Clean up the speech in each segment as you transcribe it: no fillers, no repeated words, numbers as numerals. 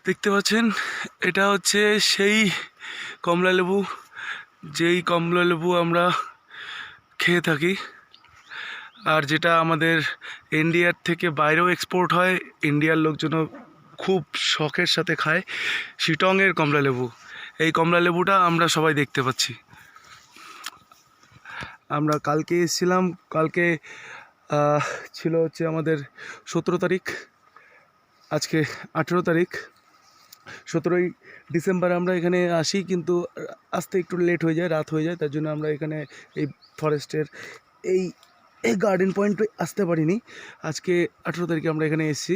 দেখতে পাচ্ছেন এটা হচ্ছে সেই কমলা লেবু, যেই কমলা লেবু আমরা খেয়ে থাকি আর যেটা আমাদের ইন্ডিয়ার থেকে বাইরেও এক্সপোর্ট হয়, ইন্ডিয়ার লোকজনও খুব শখের সাথে খায়। শিটংয়ের কমলা লেবু, এই কমলা লেবুটা আমরা সবাই দেখতে পাচ্ছি। আমরা কালকে এসেছিলাম, কালকে ছিল হচ্ছে আমাদের 17 তারিখ, আজকে 18 তারিখ। 17ই ডিসেম্বর আমরা এখানে আসি, কিন্তু আসতে একটু লেট হয়ে যায়, রাত হয়ে যায়, তার জন্য আমরা এখানে এই ফরেস্টের এই এই গার্ডেন পয়েন্টে আসতে পারিনি। আজকে 18 তারিখে আমরা এখানে এসেছি।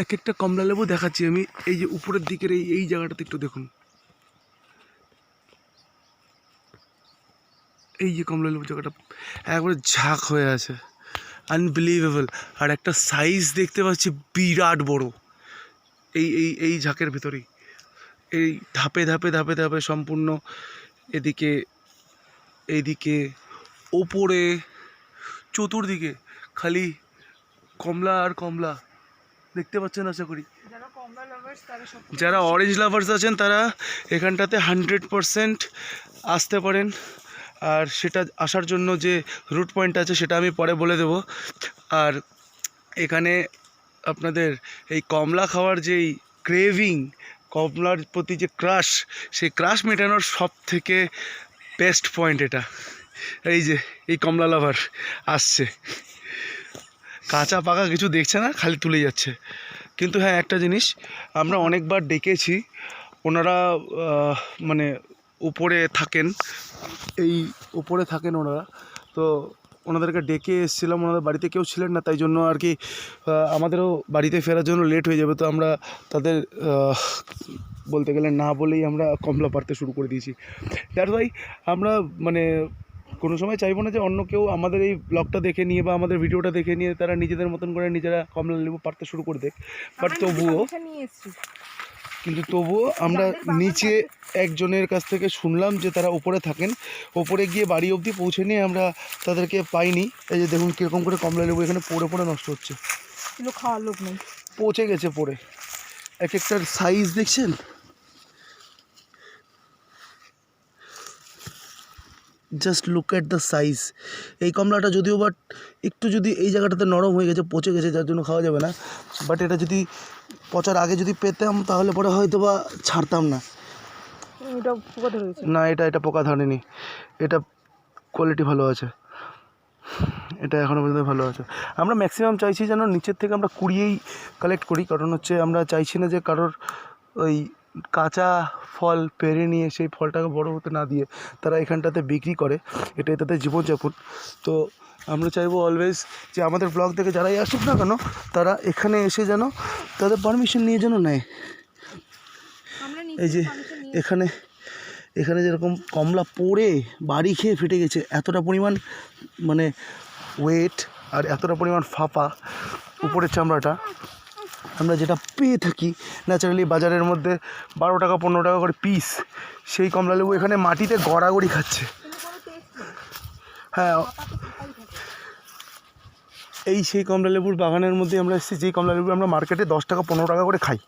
এক একটা কমলা লেবু দেখাচ্ছি আমি। এই যে উপরের দিকের এই জায়গাটাতে একটু দেখুন, এই যে কমলা লেবু জায়গাটা একবারে ঝাঁক হয়ে আছে, আনবিলিভেবল। আর একটা সাইজ দেখতে পাচ্ছি বিরাট বড় এই এই এই ঝাঁকের ভিতরেই, এই ধাপে ধাপে ধাপে ধাপে সম্পূর্ণ এদিকে, এইদিকে, ওপরে, চতুর্দিকে খালি কমলা আর কমলা। দেখতে পাচ্ছেন আশা করি। যারা অরেঞ্জ লাভার্স আছেন তারা এখানটাতে 100% আসতে পারেন। আর সেটা আসার জন্য যে রুট পয়েন্ট আছে সেটা আমি পরে বলে দেব। আর এখানে আপনাদের এই কমলা খাওয়ার যেই ক্রেভিং, কমলার প্রতি যে ক্রাশ, সেই ক্রাশ মেটানোর সব থেকে বেস্ট পয়েন্ট এটা। এই যে এই কমলা লাভার আসছে, কাঁচা পাকা কিছু দেখছে না, খালি তুলে যাচ্ছে। কিন্তু হ্যাঁ, একটা জিনিস আমরা অনেকবার ডেকেছি, ওনারা মানে উপরে থাকেন, এই উপরে থাকেন ওনারা, তো ওনাদেরকে ডেকে এসেছিলাম, ওনাদের বাড়িতে কেউ ছিলেন না, তাই জন্য আর কি আমাদেরও বাড়িতে ফেরার জন্য লেট হয়ে যাবে। তো আমরা তাদের বলতে গেলে না বলেই আমরা কমলা পাড়তে শুরু করে দিয়েছি। দ্যাটস ওয়াই আমরা মানে কোনো সময় চাইবো না যে অন্য কেউ আমাদের এই ব্লগটা দেখে নিয়ে বা আমাদের ভিডিওটা দেখে নিয়ে তারা নিজেদের মতন করে নিজেরা কমলা লেবু পাড়তে শুরু করে দেখ। বাট তবুও আমরা নিচে একজনের কাছ থেকে শুনলাম যে তারা উপরে থাকেন, ওপরে গিয়ে বাড়ি অবধি পৌঁছে নিয়ে আমরা তাদেরকে পাইনি। এই যে দেখুন কীরকম করে কমলা লেবু এখানে পড়ে পড়ে নষ্ট হচ্ছে, খাওয়ার লোক নেই, পচে গেছে পড়ে। এক একটার সাইজ দেখছেন, just look at the size. এই কমলাটা যদিও বাট একটু যদি এই জায়গাটাতে নরম হয়ে গেছে, পচে গেছে, যার জন্য খাওয়া যাবে না। বাট এটা যদি পচার আগে যদি পেতাম তাহলে পরে হয়তো বা ছাড়তাম না। না, এটা পোকা ধরেনি, এটা কোয়ালিটি ভালো আছে, এটা এখনও পর্যন্ত ভালো আছে। আমরা ম্যাক্সিমাম চাইছি যেন নিচের থেকে আমরা কুড়িয়েই কালেক্ট করি, কারণ হচ্ছে আমরা চাইছি না যে কারোর ওই কাঁচা ফল পেরে নিয়ে সেই ফলটাকে বড় হতে না দিয়ে তারা এখানটাতে বিক্রি করে, এটাই তাদের জীবনযাপন। তো আমরা চাইবো অলওয়েজ যে আমাদের ব্লগ থেকে যারাই আসুক না কেন, তারা এখানে এসে যেন তাদের পারমিশন নিয়ে যেন নেয়। এই যে এখানে যেরকম কমলা পড়ে বাড়ি খেয়ে ফেটে গেছে, এতটা পরিমাণ মানে ওয়েট আর এতটা পরিমাণ ফাঁপা উপরের চামড়াটা, আমরা যেটা পেয়ে থাকি ন্যাচারালি বাজারের মধ্যে 12 টাকা 15 টাকা করে পিস, সেই কমলা লেবু এখানে মাটিতে গড়াগড়ি খাচ্ছে। হ্যাঁ, এই সেই কমলা লেবুর বাগানের মধ্যে আমরা এসেছি, যেই কমলা লেবু আমরা মার্কেটে 10 টাকা 15 টাকা করে খাই।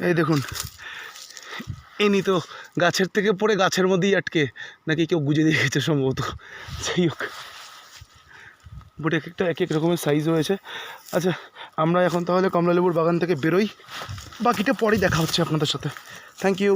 এই দেখুন, এনি তো গাছের থেকে পড়ে গাছের মধ্যেই আটকে নাকি কেউ গুজে দিয়ে গেছে সম্ভবত। যাই হোক, বাট এক এক রকমের সাইজ রয়েছে। আচ্ছা, আমরা এখন তাহলে কমলা লেবুর বাগান থেকে বেরোই, বাকিটা পরেই দেখা হচ্ছে আপনাদের সাথে। Thank you.